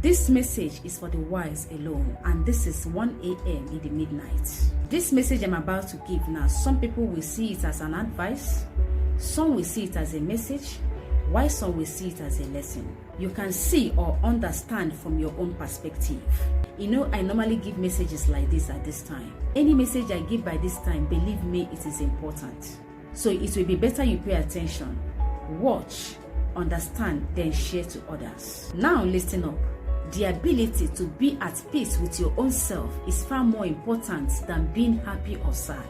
This message is for the wise alone, and this is 1 a.m. in the midnight. This message I'm about to give now, some people will see it as an advice, some will see it as a message, while some will see it as a lesson. You can see or understand from your own perspective. You know, I normally give messages like this at this time. Any message I give by this time, believe me, it is important. So it will be better you pay attention, watch, understand, then share to others. Now listen up. The ability to be at peace with your own self is far more important than being happy or sad.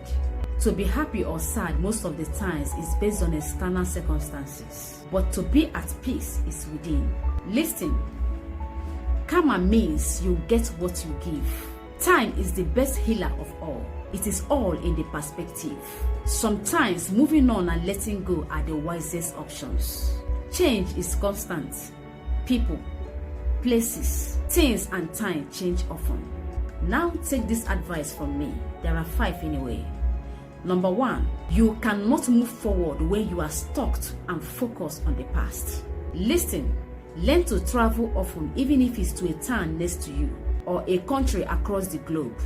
To be happy or sad most of the times is based on external circumstances, but to be at peace is within. Listen, karma means you get what you give. Time is the best healer of all. It is all in the perspective. Sometimes moving on and letting go are the wisest options. Change is constant. People, places, things and time change often. Now take this advice from me. There are 5 anyway. Number 1, you cannot move forward when you are stuck and focused on the past. Listen, learn to travel often, even if it's to a town next to you or a country across the globe.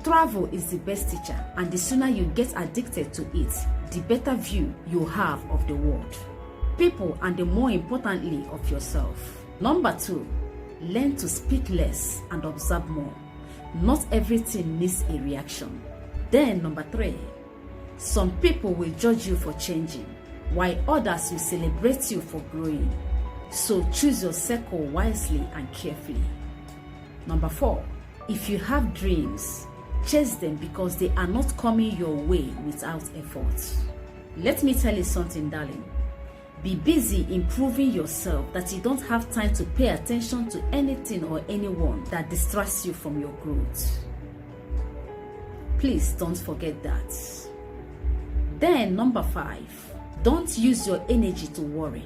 Travel is the best teacher, and the sooner you get addicted to it, the better view you have of the world, people, and the more importantly of yourself. Number 2, learn to speak less and observe more. Not everything needs a reaction. Then number 3, some people will judge you for changing, while others will celebrate you for growing. So choose your circle wisely and carefully. Number 4, if you have dreams, chase them because they are not coming your way without effort. Let me tell you something, darling. Be busy improving yourself that you don't have time to pay attention to anything or anyone that distracts you from your growth. Please don't forget that. Then number 5, don't use your energy to worry.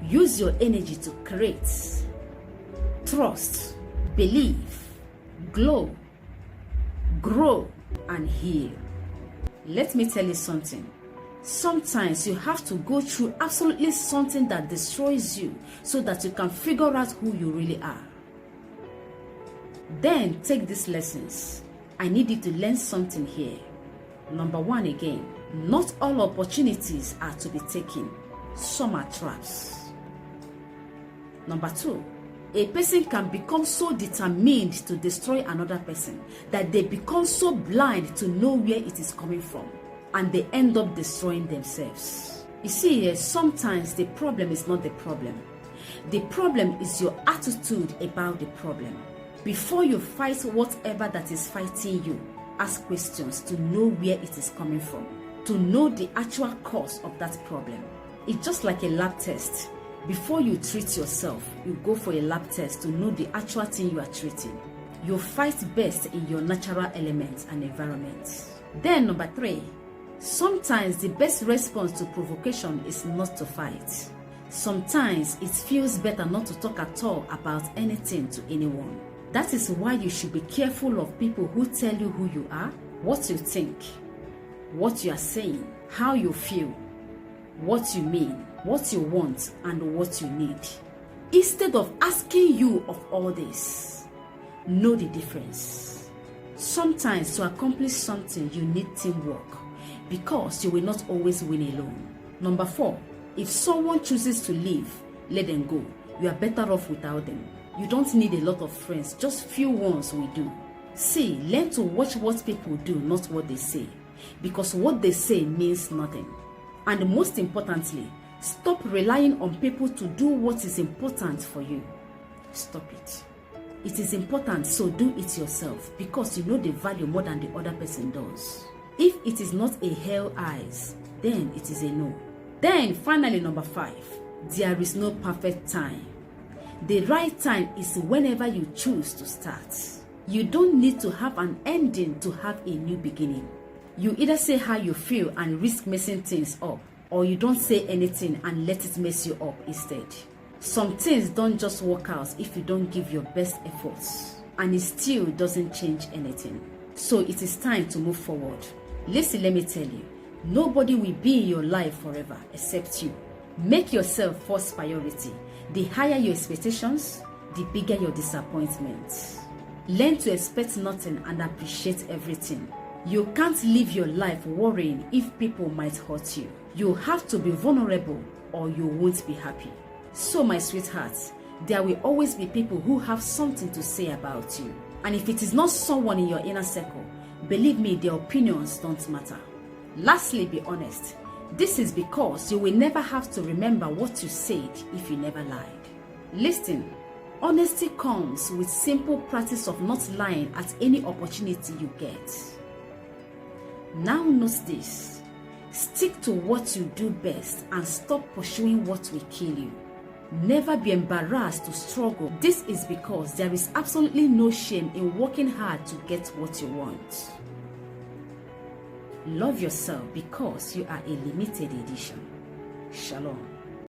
Use your energy to create, trust, believe, glow, grow, and heal. Let me tell you something. Sometimes you have to go through absolutely something that destroys you so that you can figure out who you really are. Then take these lessons. I need you to learn something here. Number 1 again, not all opportunities are to be taken. Some are traps. Number 2, a person can become so determined to destroy another person that they become so blind to know where it is coming from, and they end up destroying themselves. You see, sometimes the problem is not the problem. The problem is your attitude about the problem. Before you fight whatever that is fighting you, ask questions to know where it is coming from, to know the actual cause of that problem. It's just like a lab test. Before you treat yourself, you go for a lab test to know the actual thing you are treating. You fight best in your natural elements and environment. Then number 3, sometimes the best response to provocation is not to fight. Sometimes it feels better not to talk at all about anything to anyone. That is why you should be careful of people who tell you who you are, what you think, what you are saying, how you feel, what you mean, what you want, and what you need. Instead of asking you of all this, know the difference. Sometimes to accomplish something, you need teamwork, because you will not always win alone. Number 4, if someone chooses to leave, let them go. You are better off without them. You don't need a lot of friends, just few ones will do. See, learn to watch what people do, not what they say, because what they say means nothing. And most importantly, stop relying on people to do what is important for you. Stop it. It is important, so do it yourself, because you know the value more than the other person does. If it is not a hell eyes, then it is a no. Then finally, number 5, there is no perfect time. The right time is whenever you choose to start. You don't need to have an ending to have a new beginning. You either say how you feel and risk messing things up, or you don't say anything and let it mess you up instead. Some things don't just work out if you don't give your best efforts, and it still doesn't change anything. So it is time to move forward. Listen, let me tell you, nobody will be in your life forever except you. Make yourself first priority. The higher your expectations, the bigger your disappointment. Learn to expect nothing and appreciate everything. You can't live your life worrying if people might hurt you. You have to be vulnerable or you won't be happy. So my sweethearts, there will always be people who have something to say about you. And if it is not someone in your inner circle, believe me, their opinions don't matter. Lastly, be honest. This is because you will never have to remember what you said if you never lied. Listen, honesty comes with simple practice of not lying at any opportunity you get. Now note this. Stick to what you do best and stop pursuing what will kill you. Never be embarrassed to struggle. This is because there is absolutely no shame in working hard to get what you want. Love yourself because you are a limited edition. Shalom.